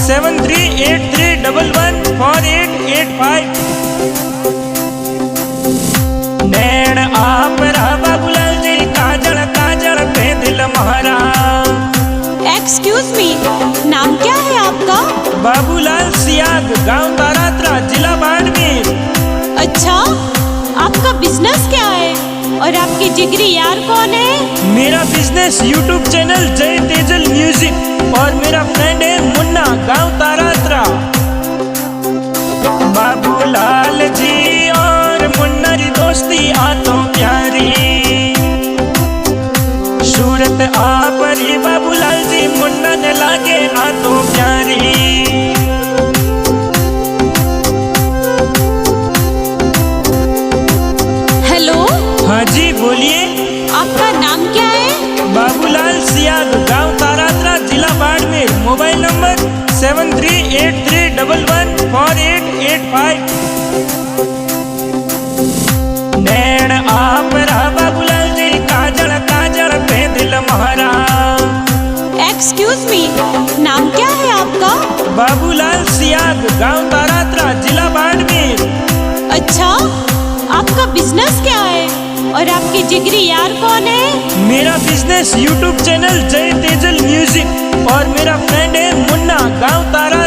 7383114885। नैण आप रहा बाबूलाल जी, काजल काजल पे दिल महारा। एक्सक्यूज मी, नाम क्या है आपका? बाबूलाल सियाग, गांव तारात्रा, जिला बाड़मेर। अच्छा, आपका बिजनेस क्या है और आपके जिगरी यार कौन है? मेरा बिजनेस यूट्यूब चैनल जय तेजल म्यूजिक और मेरा फ्रेंड है मुन्ना, गांव तारात्रा। बाबूलाल जी और मुन्ना की दोस्ती आ तो प्यारी, सूरत आप री बाबूलाल जी मुन्ना ने लागे आ तो प्यारी। हेलो, हाँ जी बोलिए। आपका नाम क्या है? बाबूलाल सियाग, गांव तारात्रा, जिला बाड़मेर। Mobile number 7383114885। नैण आप रहा बाबूलाल जी, काजल काजल पे दिल महारा। एक्सक्यूज मी, नाम क्या है आपका? बाबूलाल सियाग, गांव तारात्रा, जिला बाड़मेर। अच्छा, आपका बिजनेस क्या है और आपके जिगरी यार कौन है? मेरा बिजनेस यूट्यूब चैनल जय तेजल म्यूजिक और मेरा फ्रेंड है मुन्ना, गांव तारा